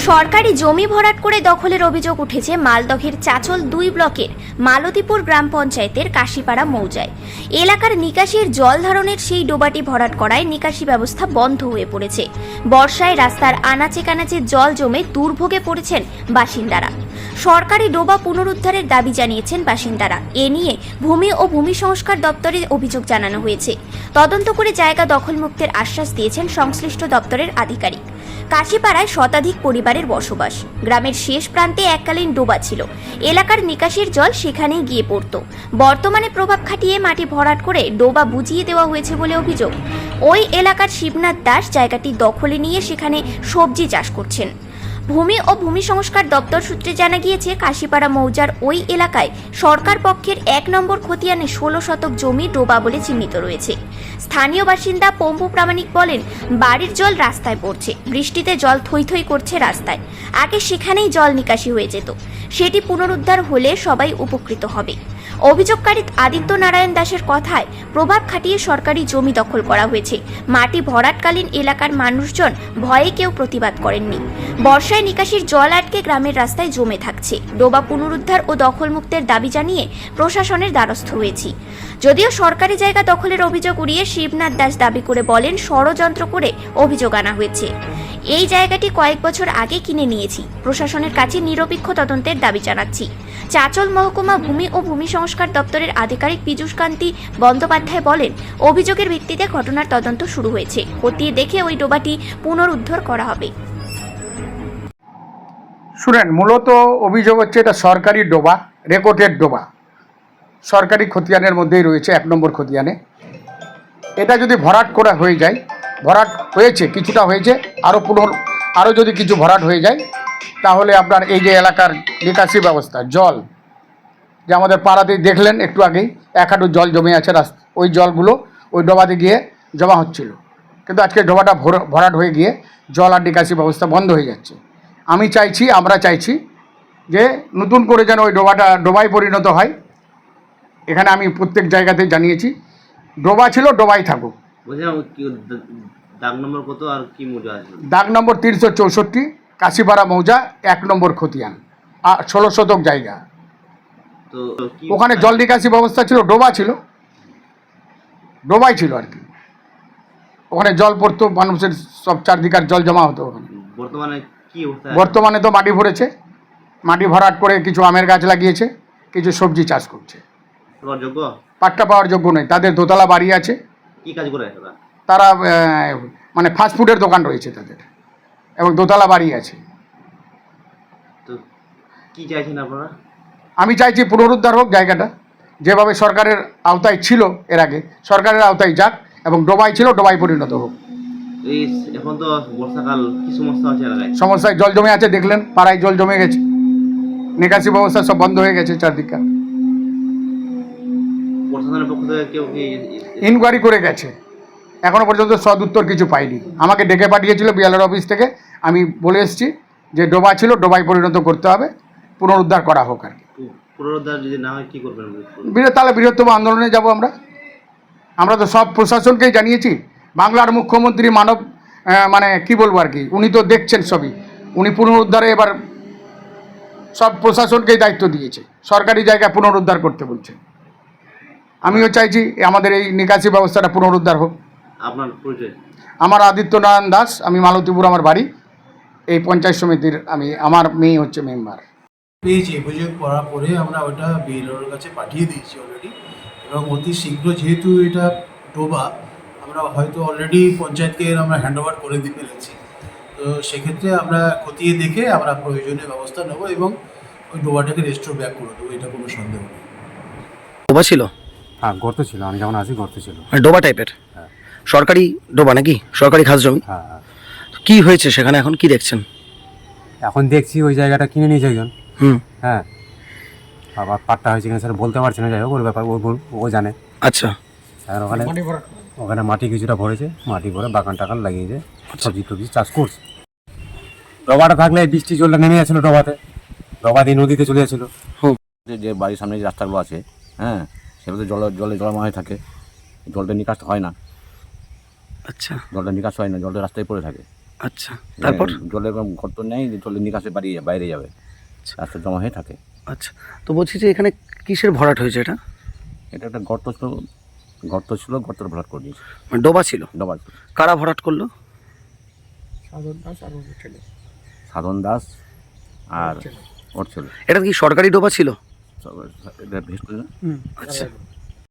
সরকারি জমি ভরাট করে দখলের অভিযোগ উঠেছে মালদহের চাচল 2 ব্লকের মালতীপুর গ্রাম পঞ্চায়েতের কাশিপাড়া মৌজায়। এলাকার নিকাশির জল ধারণের সেই ডোবাটি ভরাট করায় নিকাশি ব্যবস্থা বন্ধ হয়ে পড়েছে। বর্ষায় রাস্তার আনাচে কানাচে জল জমে দুর্ভোগে পড়েছেন বাসিন্দারা। সরকারি ডোবা পুনরুদ্ধারের দাবি জানিয়েছেন বাসিন্দারা। এ নিয়ে ভূমি ও ভূমি সংস্কার দপ্তরে অভিযোগ জানানো হয়েছে। তদন্ত করে জায়গা দখলমুক্তের আশ্বাস দিয়েছেন সংশ্লিষ্ট দপ্তরের আধিকারিক। কাশিপাড়ায় শতাধিক পরিবারের বসবাস। গ্রামের শেষ প্রান্তে এককালীন ডোবা ছিল। এলাকার নিকাশির জল সেখানেই গিয়ে পড়ত। বর্তমানে প্রভাব খাটিয়ে মাটি ভরাট করে ডোবা বুঝিয়ে দেওয়া হয়েছে বলে অভিযোগ। ওই এলাকার শিবনাথ দাস জায়গাটি দখলে নিয়ে সেখানে সবজি চাষ করছেন। ভূমি ও ভূমি সংস্কার দপ্তর সূত্রে জানা গিয়েছে, কাশিপাড়া মৌজার ওই এলাকায় সরকার পক্ষের 1 নম্বর খতিয়ানে 16 শতক জমি ডোবা বলে চিহ্নিত রয়েছে। স্থানীয় বাসিন্দা পম্পু প্রামাণিক বলেন, বাড়ির জল রাস্তায় পড়ছে, বৃষ্টিতে জল থই থই করছে রাস্তায়। আগে সেখানেই জল নিকাশি হয়ে যেত, সেটি পুনরুদ্ধার হলে সবাই উপকৃত হবে। অভিযোগকারী আদিত্য নারায়ণ দাসের কথায় প্রভাব খাটিয়ে সরকারি জমি দখল করা হয়েছে। মাটি ভরাটকালীন এলাকার মানুষজন ভয়ে কেউ প্রতিবাদ করেননি। বর্ষায় নিকাশির জল আটকে গ্রামের রাস্তায় জমে থাকছে। ডোবা পুনরুদ্ধার ও দখলমুক্তের দাবি জানিয়ে প্রশাসনের দ্বারস্থ হয়েছি। যদিও সরকারি জায়গা দখলের অভিযোগ উড়িয়ে শিবনাথ দাস দাবি করে বলেন, ষড়যন্ত্র করে অভিযোগ আনা হয়েছে। এই জায়গাটি কয়েক বছর আগে কিনে নিয়েছি। প্রশাসনের কাছে নিরপেক্ষ তদন্তের দাবি জানাচ্ছি। চাচল মহকুমা ভূমি ও ভূমি সংস্কার দপ্তরের আধিকারিক পীযূষকান্তি বন্দ্যোপাধ্যায় বলেন, অভিযোগের ভিত্তিতে ঘটনার তদন্ত শুরু হয়েছে। খতিয়ে দেখে ওই ডোবাটি পুনরুদ্ধার করা হবে। শুনেন, মূলত অভিযোগ হচ্ছে এটা সরকারি ডোবা, রেকর্ডেড ডোবা, সরকারি খতিয়ানের মধ্যেই রয়েছে 1 নম্বর খতিয়ানে। এটা যদি ভরাট করা হয়ে যায়, ভরাট হয়েছে, কিছুটা হয়েছে, আরও যদি কিছু ভরাট হয়ে যায়, তাহলে আপনার এই যে এলাকার নিকাশি ব্যবস্থা, জল যে আমাদের পাড়াতেই দেখলেন একটু আগেই 1 হাঁটু জল জমে আছে রাস্তা, ওই জলগুলো ওই ডোবাতে গিয়ে জমা হচ্ছিল। কিন্তু আজকে ডোবাটা ভরাট হয়ে গিয়ে জল আর নিকাশি ব্যবস্থা বন্ধ হয়ে যাচ্ছে। আমরা চাইছি যে নতুন করে যেন ওই ডোবাটা ডোবায় পরিণত হয়। এখানে আমি প্রত্যেক জায়গাতে জানিয়েছি, ডোবা ছিল, ডোবাই থাকুক। দাগ নম্বর কত আর কি মৌজা আছে? দাগ নম্বর 364, কাশিপাড়া মৌজা, 1 নম্বর খতিয়ান, 16 শতক জায়গা। তো ওখানে জল নিকাশি ব্যবস্থা ছিল, ডোবাই ছিল আর কি। ওখানে জল পড়তো, মানুষের সব চারদিকার জল জমা হতো ওখানে। বর্তমানে তো মাটি ভরেছে, মাটি ভরাট করে কিছু আমের গাছ লাগিয়েছে, কিছু সবজি চাষ করছে। পাট্টা পাওয়ার যোগ্য নয়। তাদের দোতলা বাড়ি আছে। কি কাজ করে তারা? মানে ফাস্টফুডের দোকান রয়েছে তাদের, এবং দোতলা বাড়ি আছে। তো কি চাইছেন আপনারা? আমি চাইছি পুনরুদ্ধার হোক জায়গাটা, যেভাবে সরকারের আওতায় ছিল এর আগে, সরকারের আওতায় যাক, এবং ডোবাই ছিল, ডোবাই পরিণত হোক। এখন তো বর্ষাকাল, কি সমস্যা আছে এলাকায়? সমস্যায় জল জমে আছে, দেখলেন পাড়ায় জল জমে গেছে, নিকাশি ব্যবস্থা সব বন্ধ হয়ে গেছে চারদিকে। প্রশাসনের পক্ষ থেকে কেউ কি ইনকোয়ারি করে গেছে, এখনো পর্যন্ত সদুত্তর কিছু পাইনি। আমাকে ডেকে পাঠিয়েছিল বিএলআর অফিস থেকে। আমি বলে এসেছি যে ডোবা ছিল, ডোবাই পরিণত করতে হবে, পুনরুদ্ধার করা হোক আর কি। পুনরুদ্ধার যদি না হয় কি করবেন? তাহলে বৃহত্তম আন্দোলনে যাব আমরা তো সব প্রশাসনকেই জানিয়েছি। বাংলার মুখ্যমন্ত্রী মানে কি বলবো আর কি, উনি তো দেখছেন সবই। উনি পুনরুদ্ধারে এবার সব প্রশাসনকেই দায়িত্ব দিয়েছে, সরকারি জায়গা পুনরুদ্ধার করতে বলছে। আমিও চাইছি আমাদের এই নিকাশি ব্যবস্থাটা পুনরুদ্ধার হোক। আপনার পরিচয়? আমার আদিত্য নারায়ণ দাস, আমি মালতীপুর আমার বাড়ি। এই পঞ্চায়েত সমিতির আমার মেয়ে হচ্ছে মেম্বার। পেয়েছি অভিযোগ করার পরে আমরা ওটা বিএলওর কাছে পাঠিয়ে দিয়েছি অলরেডি, এবং অতি শীঘ্র যেহেতু এটা ডোবা, আমরা হয়তো অলরেডি পঞ্চায়েতকে আমরা হ্যান্ডওভার করে দিয়ে ফেলেছি। তো সেক্ষেত্রে আমরা খতিয়ে দেখে আমরা প্রয়োজনীয় ব্যবস্থা নেব এবং ওই ডোবাটাকে রেস্টোর ব্যাক করে দেবো, এটা কোনো সন্দেহ নেই। ডোবা ছিল? হ্যাঁ, গর্ত ছিল। আমি যেমন আসি গর্ত ছিল। মানে ডোবা টাইপের? হ্যাঁ। সরকারি ডোবা নাকি? সরকারি খাস জমি? হ্যাঁ হ্যাঁ। কি হয়েছে সেখানে, এখন কি দেখছেন? এখন দেখছি ওই জায়গাটা কিনে নিয়েছে একজন। হ্যাঁ, আবার পাট্টা হয়েছে কিনা স্যার বলতে পারছি না, যাই হোক ওর ব্যাপার ও জানে। আচ্ছা। আর ওখানে মাটি কিছুটা ভরেছে, মাটি ভরে বাগান টাগান লাগিয়েছে, সবজি টবজি চাষ করছে। ডোবাটা থাকলে বৃষ্টি জলটা নেমে যাচ্ছিলো ডোবা দিয়ে নদীতে চলে যাচ্ছিলো। যে বাড়ির সামনে যে রাস্তাগুলো আছে, হ্যাঁ, সেগুলো জলে জলময় হয়ে থাকে, জলটা নিকাশ হয় না। আচ্ছা। জলটা নিকাশ হয় না, জলটা রাস্তায় পড়ে থাকে। আচ্ছা, তারপর? জলের গর্ত নেই, জলের নিকাশে বাইরে যাবে, রাস্তা জমা হয়ে থাকে। আচ্ছা, তো বলছি যে এখানে কিসের ভরাট হয়েছে এটা? এটা একটা গর্ত ছিল, গর্তটা ভরাট করে দিয়েছে, মানে ডোবা ছিল? ডোবা ছিল। কারা ভরাট করলো? সাধন দাস আর ওর ছিল। এটা কি সরকারি ডোবা ছিল? এটা ভেস্ট আচ্ছা।